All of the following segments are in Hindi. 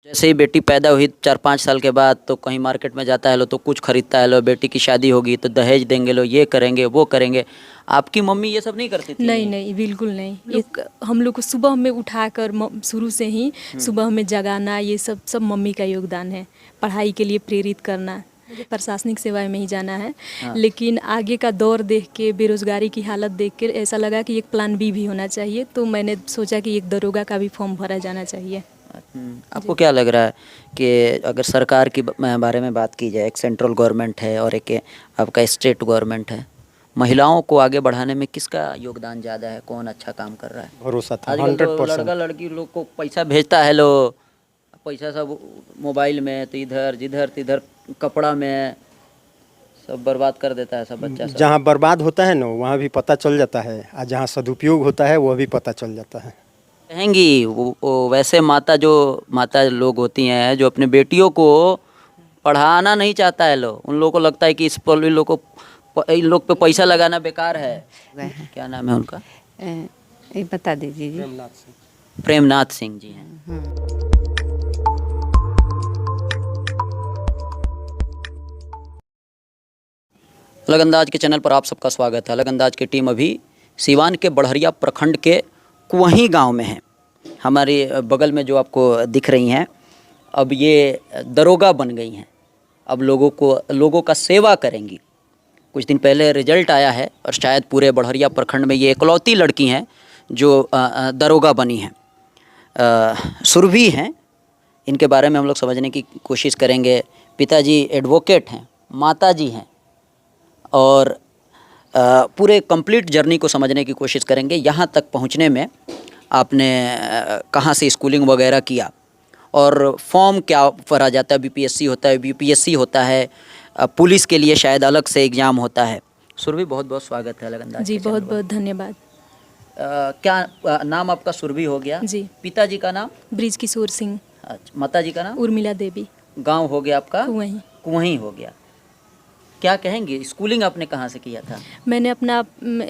जैसे ही बेटी पैदा हुई 4-5 साल के बाद तो कहीं मार्केट में जाता है लो तो कुछ खरीदता है लो, बेटी की शादी होगी तो दहेज देंगे लो, ये करेंगे वो करेंगे। आपकी मम्मी ये सब नहीं करती थी? नहीं नहीं, बिल्कुल नहीं। एक हम लोग को सुबह में उठाकर शुरू से ही सुबह में जगाना, ये सब सब मम्मी का योगदान है। पढ़ाई के लिए प्रेरित करना। मुझे प्रशासनिक सेवा में ही जाना है। हाँ। लेकिन आगे का दौर देख के, बेरोजगारी की हालत देख कर ऐसा लगा कि एक प्लान बी भी होना चाहिए, तो मैंने सोचा कि एक दरोगा का भी फॉर्म भरा जाना चाहिए। आपको क्या लग रहा है कि अगर सरकार की बारे में बात की जाए, एक सेंट्रल गवर्नमेंट है और एक आपका स्टेट गवर्नमेंट है, महिलाओं को आगे बढ़ाने में किसका योगदान ज़्यादा है? कौन अच्छा काम कर रहा है? भरोसा था आजकल तो 100%। लड़का लड़की लोग को पैसा भेजता है, लो पैसा सब मोबाइल में, तो इधर जिधर तिधर कपड़ा में सब बर्बाद कर देता है सब बच्चा सब। जहाँ बर्बाद होता है ना वहाँ भी पता चल जाता है, और जहाँ सदुपयोग होता है वह भी पता चल जाता है। कहेंगी वो वैसे माता लोग होती हैं जो अपने बेटियों को पढ़ाना नहीं चाहता है, लो उन लोगों को लगता है कि इन लोग पे पैसा लगाना बेकार है। क्या नाम है उनका? ये बता दीजिए जी। प्रेमनाथ सिंह जी हैं। अलग अंदाज के चैनल पर आप सबका स्वागत है। अलग अंदाज की टीम अभी सीवान के बड़हरिया प्रखंड के कुवही गांव में है। हमारे बगल में जो आपको दिख रही हैं, अब ये दरोगा बन गई हैं। अब लोगों का सेवा करेंगी। कुछ दिन पहले रिजल्ट आया है और शायद पूरे बड़हरिया प्रखंड में ये इकलौती लड़की हैं जो दरोगा बनी हैं। सुरभि हैं, इनके बारे में हम लोग समझने की कोशिश करेंगे। पिताजी एडवोकेट हैं, माताजी हैं, और पूरे कंप्लीट जर्नी को समझने की कोशिश करेंगे। यहाँ तक पहुँचने में आपने कहाँ से स्कूलिंग वगैरह किया और फॉर्म क्या भरा जाता है? बीपीएससी होता है, यूपीएससी होता है, पुलिस के लिए शायद अलग से एग्ज़ाम होता है। सुरभि, बहुत बहुत स्वागत है अलग अंदाज जी, के चैनल बहुत पर। बहुत धन्यवाद। क्या नाम आपका? सुरभि हो गया जी। पिताजी का नाम? ब्रिज किशोर सिंह। अच्छा, माताजी का नाम? उर्मिला देवी। गांव हो गया आपका? कुवही। कुवही हो गया। क्या कहेंगे, स्कूलिंग आपने कहाँ से किया था? मैंने अपना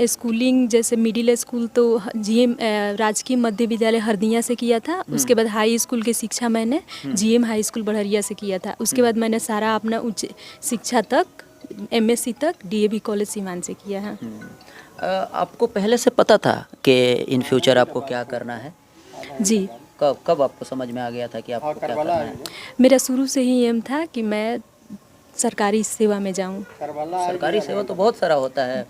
स्कूलिंग जैसे मिडिल स्कूल तो जीएम राजकीय मध्य विद्यालय हरदिया से किया था। उसके बाद हाई स्कूल की शिक्षा मैंने जीएम हाई स्कूल बड़हरिया से किया था। उसके बाद मैंने सारा अपना उच्च शिक्षा तक एमएससी तक डीएवी कॉलेज सीवान से किया है। आपको पहले से पता था कि इन फ्यूचर आपको क्या करना है? जी। कब आपको समझ में आ गया था कि आपको क्या करना है? मेरा शुरू से ही एम था कि मैं सरकारी सेवा में जाऊं। सरकारी सेवा तो बहुत सारा होता है,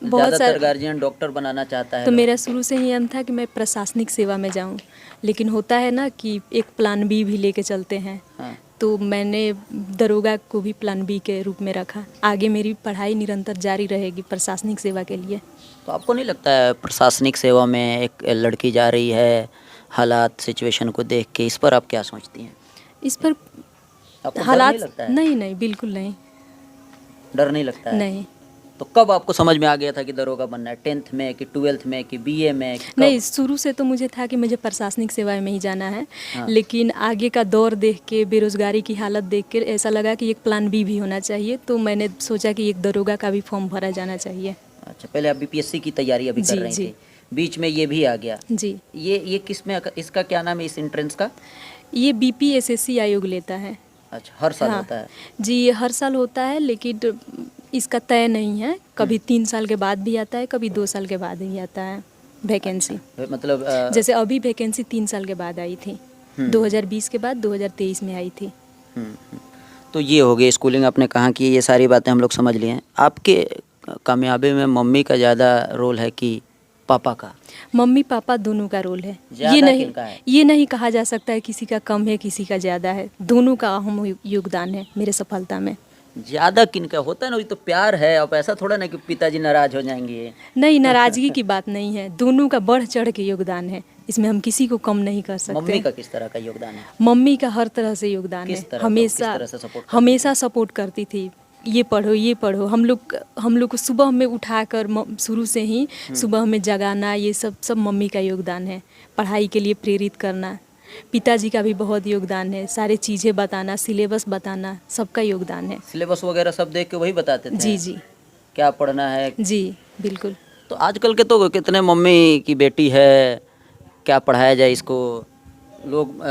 बहुत ज़्यादातर गार्जियन डॉक्टर बनाना चाहता है। तो मेरा शुरू से ही एम था कि मैं प्रशासनिक सेवा में जाऊं। लेकिन होता है ना कि एक प्लान बी भी लेके चलते हैं। हाँ। तो मैंने दरोगा को भी प्लान बी के रूप में रखा। आगे मेरी पढ़ाई निरंतर जारी रहेगी प्रशासनिक सेवा के लिए। तो आपको नहीं लगता है प्रशासनिक सेवा में एक लड़की जा रही है, हालात सिचुएशन को देख के, इस पर आप क्या सोचती हैं? इस पर आपको डर हालात नहीं लगता है? नहीं नहीं, बिल्कुल नहीं। डर नहीं लगता है? नहीं तो कब आपको समझ में आ गया था कि दरोगा बनना है? 10th में कि 12th में कि बीए में? नहीं, शुरू से तो मुझे था कि मुझे प्रशासनिक सेवा में ही जाना है। हाँ। लेकिन आगे का दौर देख के, बेरोजगारी की हालत देख कर ऐसा लगा कि एक प्लान बी भी होना चाहिए, तो मैंने सोचा कि एक दरोगा का भी फॉर्म भरा जाना चाहिए। अच्छा, पहले आप बीपीएससी की तैयारी अभी कर जी, रही जी। थी, बीच में ये भी आ गया। जी। ये किस में, इसका क्या नाम है इस एंट्रेंस का? ये बीपीएसएससी आयोग लेता है। अच्छा, हर साल हाँ। होता है? जी, ये हर साल होता है, लेकिन इसका तय नहीं है। कभी 3 साल के बाद भी आता है, कभी 2 साल के बाद ही आता है वैकेंसी। मतलब जैसे अभी वैकेंसी 3 साल के बाद आई थी। 2020 के बाद 2023 में आई थी। तो ये हो गई स्कूलिंग, आपने कहा कि ये सारी बातें हम लोग समझ लिए हैं। आपके कामयाबी में मम्मी का ज़्यादा रोल है कि पापा का? मम्मी पापा दोनों का रोल है। ज़्यादा किनका है? ये नहीं कहा जा सकता है किसी का कम है किसी का ज़्यादा है। दोनों का अहम योगदान है मेरे सफलता में। ज़्यादा किनका होता है ना, ये तो प्यार है। अब ऐसा थोड़ा ना कि पिताजी नाराज हो जाएंगे। नहीं, नाराजगी की बात नहीं है। दोनों का बढ़ चढ़ के योगदान है, इसमें हम किसी को कम नहीं कर सकते। मम्मी का किस तरह का योगदान है? मम्मी का हर तरह से योगदान है। किस तरह से support करती हमेशा सपोर्ट करती थी। ये पढ़ो ये पढ़ो। हम लोग को सुबह में उठाकर शुरू से ही सुबह में जगाना, ये सब मम्मी का योगदान है। पढ़ाई के लिए प्रेरित करना। पिताजी का भी बहुत योगदान है। सारे चीज़ें बताना, सिलेबस बताना, सबका योगदान है। सिलेबस वगैरह सब देख के वही बताते थे? जी जी क्या पढ़ना है? जी, बिल्कुल। तो आजकल के तो कितने मम्मी की बेटी है, क्या पढ़ाया जाए इसको, लोग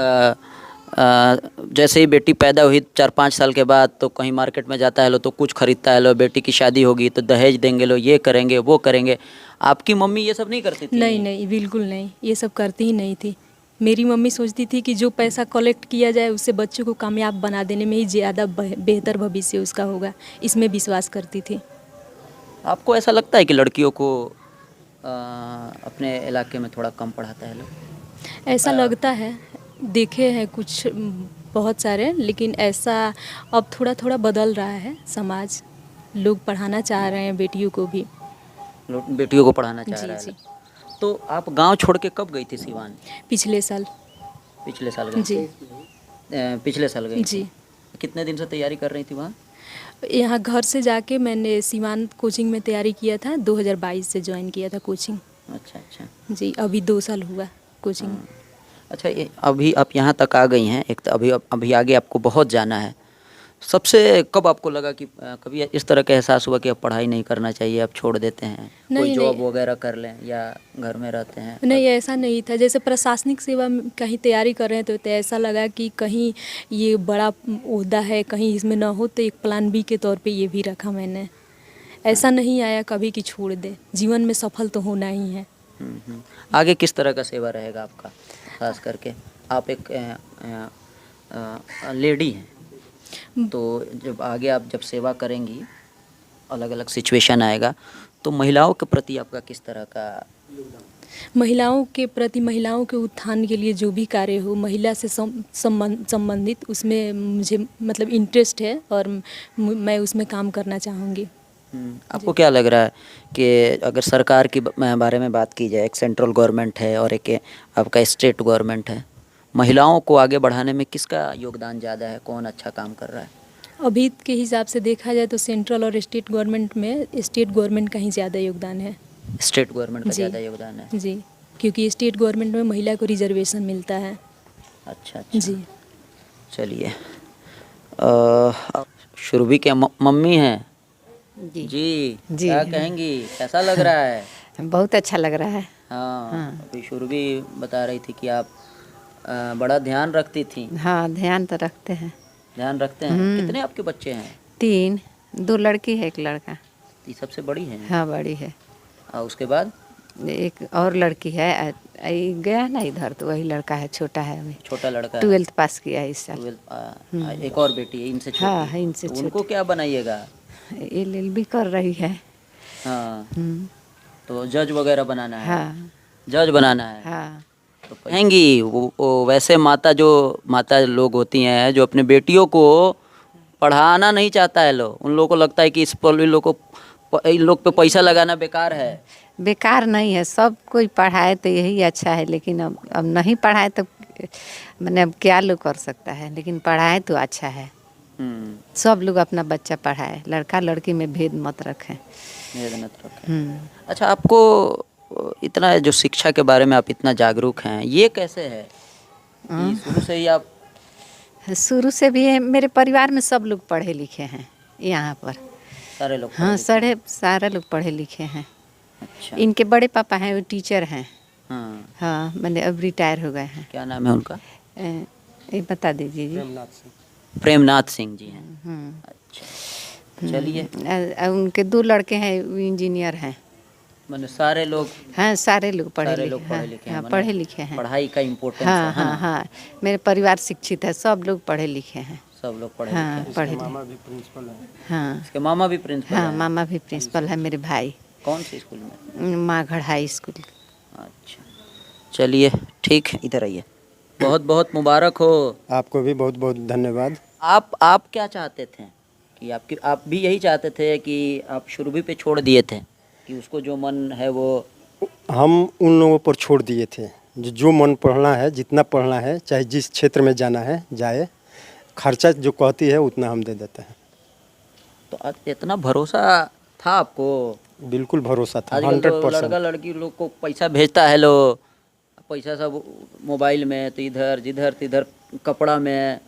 जैसे ही बेटी पैदा हुई 4-5 साल के बाद तो कहीं मार्केट में जाता है लो तो कुछ खरीदता है लो, बेटी की शादी होगी तो दहेज देंगे लो, ये करेंगे वो करेंगे। आपकी मम्मी ये सब नहीं करती थी? नहीं नहीं, बिल्कुल नहीं, ये सब करती ही नहीं थी। मेरी मम्मी सोचती थी कि जो पैसा कलेक्ट किया जाए उससे बच्चों को कामयाब बना देने में ही ज़्यादा बेहतर भविष्य उसका होगा, इसमें विश्वास करती थी। आपको ऐसा लगता है कि लड़कियों को अपने इलाके में थोड़ा कम पढ़ाता है लोग? ऐसा लगता है, देखे हैं कुछ बहुत सारे, लेकिन ऐसा अब थोड़ा थोड़ा बदल रहा है समाज। लोग पढ़ाना चाह रहे हैं बेटियों को भी। लोग बेटियों को पढ़ाना चाह जी रहा है जी। लोग। तो आप गांव छोड़ के कब गई थी सिवान? पिछले साल। पिछले साल गई जी थी? पिछले साल गई जी। थी। कितने दिन से तैयारी कर रही थी वहाँ? यहाँ घर से जाके मैंने सिवान कोचिंग में तैयारी किया था, 2022 से ज्वाइन किया था कोचिंग। अच्छा अच्छा। जी, अभी 2 साल हुआ कोचिंग। अच्छा, ये अभी आप यहाँ तक आ गई हैं, एक तो अभी आगे आपको बहुत जाना है। सबसे कब आपको लगा कि कभी इस तरह का एहसास हुआ कि अब पढ़ाई नहीं करना चाहिए, अब छोड़ देते हैं, कोई नहीं, जॉब नहीं। वगैरह कर लें या घर में रहते हैं? नहीं, ऐसा नहीं था। जैसे प्रशासनिक सेवा में कहीं तैयारी कर रहे हैं तो ऐसा लगा कि कहीं ये बड़ा ओहदा है, कहीं इसमें ना हो, तो एक प्लान बी के तौर पे ये भी रखा मैंने। ऐसा नहीं आया कभी कि छोड़ दे, जीवन में सफल तो होना ही है। आगे किस तरह का सेवा रहेगा आपका? खास करके आप एक लेडी हैं, तो जब आगे आप जब सेवा करेंगी, अलग अलग सिचुएशन आएगा, तो महिलाओं के प्रति आपका किस तरह का? महिलाओं के प्रति, महिलाओं के उत्थान के लिए जो भी कार्य हो, महिला से संबंधित, उसमें मुझे मतलब इंटरेस्ट है और मैं उसमें काम करना चाहूँगी। आपको क्या लग रहा है कि अगर सरकार की बारे में बात की जाए, एक सेंट्रल गवर्नमेंट है और एक आपका स्टेट गवर्नमेंट है, महिलाओं को आगे बढ़ाने में किसका योगदान ज़्यादा है? कौन अच्छा काम कर रहा है? अभी के हिसाब से देखा जाए तो सेंट्रल और स्टेट गवर्नमेंट में स्टेट गवर्नमेंट का ही ज़्यादा योगदान है। स्टेट गवर्नमेंट का जी। ज़्यादा योगदान है? जी, क्योंकि स्टेट गवर्नमेंट में महिला को रिजर्वेशन मिलता है। अच्छा अच्छा। जी। चलिए, शुरभी के मम्मी हैं जी जी, जी। क्या कहेंगी, कैसा लग रहा है? बहुत अच्छा लग रहा है। हाँ, अभी शुरभी बता रही थी कि आप बड़ा ध्यान रखती थी। हाँ, ध्यान तो रखते हैं। ध्यान रखते हैं। कितने आपके बच्चे हैं? 3, 2 लड़की है, 1 लड़का। ये सबसे बड़ी है? हाँ, बड़ी है। और उसके बाद? एक और लड़की है, गया ना इधर, तो वही लड़का है, छोटा है अभी। छोटा लड़का है? 12th पास किया है इस साल। 12 एक और बेटी है इनसे छोटी? हाँ, इनसे तो उनको क्या बनाइएगा? LLB कर रही है। हाँ, तो जज वगैरह बनाना है? हाँ जज बनाना है? हाँ। तो कहेंगी वो वैसे माता लोग होती हैं जो अपने बेटियों को पढ़ाना नहीं चाहता है, लोग उन लोगों को लगता है कि इस पर इन लोग पे पैसा लगाना बेकार है। बेकार नहीं है, सब कोई पढ़ाए तो यही अच्छा है, लेकिन अब नहीं पढ़ाए तो मैंने अब क्या लोग कर सकता है, लेकिन पढ़ाए तो अच्छा है। सब लोग अपना बच्चा पढ़ाए, लड़का लड़की में भेद मत रखें। अच्छा, आपको इतना जो शिक्षा के बारे में आप इतना जागरूक हैं, ये कैसे है कि शुरू से ही आप? शुरू से भी है, मेरे परिवार में सब लोग पढ़े लिखे हैं यहाँ पर। सारे लोग? हाँ, सारे लोग पढ़े लिखे हैं। अच्छा। इनके बड़े पापा हैं, वो टीचर हैं। हाँ। हाँ, मैंने अब रिटायर हो गए हैं। क्या नाम है उनका? ये बता दीजिए जी। प्रेमनाथ सिंह जी हैं। अच्छा, चलिए। उनके 2 लड़के हैं, वो इंजीनियर हैं। मैंने सारे लोग? हाँ, सारे लोग पढ़े सारे लिखे लोग पढ़े लिखे हैं। हाँ, माने पढ़े लिखे हैं। पढ़ाई का इम्पोर्टेंस हाँ है ना? हाँ हाँ, मेरे परिवार शिक्षित है, सब लोग पढ़े लिखे हैं। सब लोग पढ़े हाँ, लिखे हैं। पढ़े मामा भी प्रिंसिपल है। हाँ इसके मामा भी प्रिंसिपल हाँ, हैं? मामा भी प्रिंसिपल है, मेरे भाई। कौन से स्कूल में? माघड़ हाई स्कूल। अच्छा, चलिए ठीक है, इधर आइए। बहुत बहुत मुबारक हो। आपको भी बहुत बहुत धन्यवाद। आप क्या चाहते थे कि आप भी यही चाहते थे कि आप शुरू पे छोड़ दिए थे कि उसको जो मन है वो? हम उन लोगों पर छोड़ दिए थे, जो मन पढ़ना है, जितना पढ़ना है, चाहे जिस क्षेत्र में जाना है जाए, खर्चा जो कहती है उतना हम दे देते हैं। तो आज इतना भरोसा था आपको? बिल्कुल भरोसा था, आजकल तो 100%। लड़का लड़की लोग को पैसा भेजता है, लो पैसा सब मोबाइल में, तो इधर जिधर तिधर कपड़ा में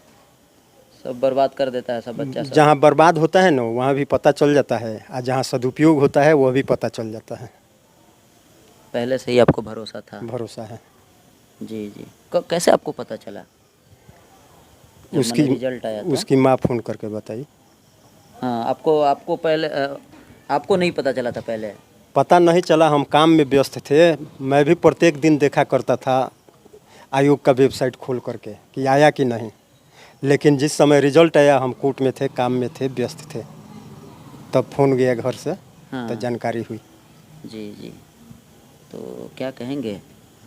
सब बर्बाद कर देता है सब बच्चा सब। जहाँ बर्बाद होता है ना, वहाँ भी पता चल जाता है, और जहाँ सदुपयोग होता है वह भी पता चल जाता है। पहले से ही आपको भरोसा था? भरोसा है। जी जी। कैसे आपको पता चला? जब उसकी मैंने रिजल्ट आया था। उसकी माँ फ़ोन करके बताई। हाँ, आपको पहले आपको नहीं पता चला था पहले? पता नहीं चला, हम काम में व्यस्त थे। मैं भी प्रत्येक दिन देखा करता था आयोग का वेबसाइट खोल करके कि आया कि नहीं, लेकिन जिस समय रिजल्ट आया हम कोर्ट में थे, काम में थे, व्यस्त थे, तब फ़ोन गया घर से। हाँ। तो जानकारी हुई। जी जी। तो क्या कहेंगे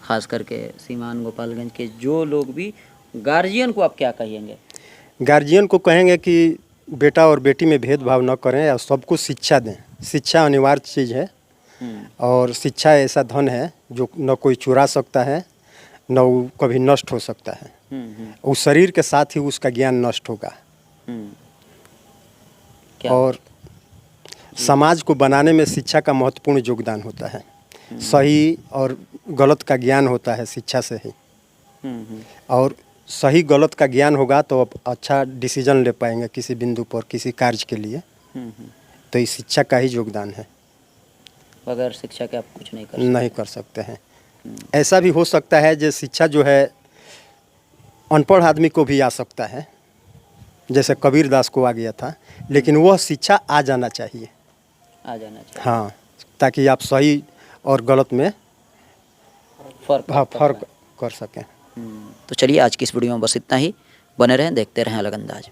खास करके सीवान गोपालगंज के जो लोग भी गार्जियन को आप क्या कहेंगे? गार्जियन को कहेंगे कि बेटा और बेटी में भेदभाव न करें और सबको शिक्षा दें। शिक्षा अनिवार्य चीज़ है और शिक्षा ऐसा धन है जो न कोई चुरा सकता है, न वो कभी नष्ट हो सकता है। उस शरीर के साथ ही उसका ज्ञान नष्ट होगा। क्या? और समाज को बनाने में शिक्षा का महत्वपूर्ण योगदान होता है। सही और गलत का ज्ञान होता है शिक्षा से ही। और सही गलत का ज्ञान होगा तो आप अच्छा डिसीजन ले पाएंगे किसी बिंदु पर, किसी कार्य के लिए। तो इस शिक्षा का ही योगदान है। बगैर शिक्षा के आप कुछ नहीं नहीं कर सकते हैं। ऐसा भी हो सकता है जो शिक्षा जो है अनपढ़ आदमी को भी आ सकता है, जैसे कबीर दास को आ गया था, लेकिन वह शिक्षा आ जाना चाहिए। आ जाना चाहिए। हाँ, ताकि आप सही और गलत में फर्क कर सकें। तो चलिए आज की इस वीडियो में बस इतना ही। बने रहें, देखते रहें अलग अंदाज।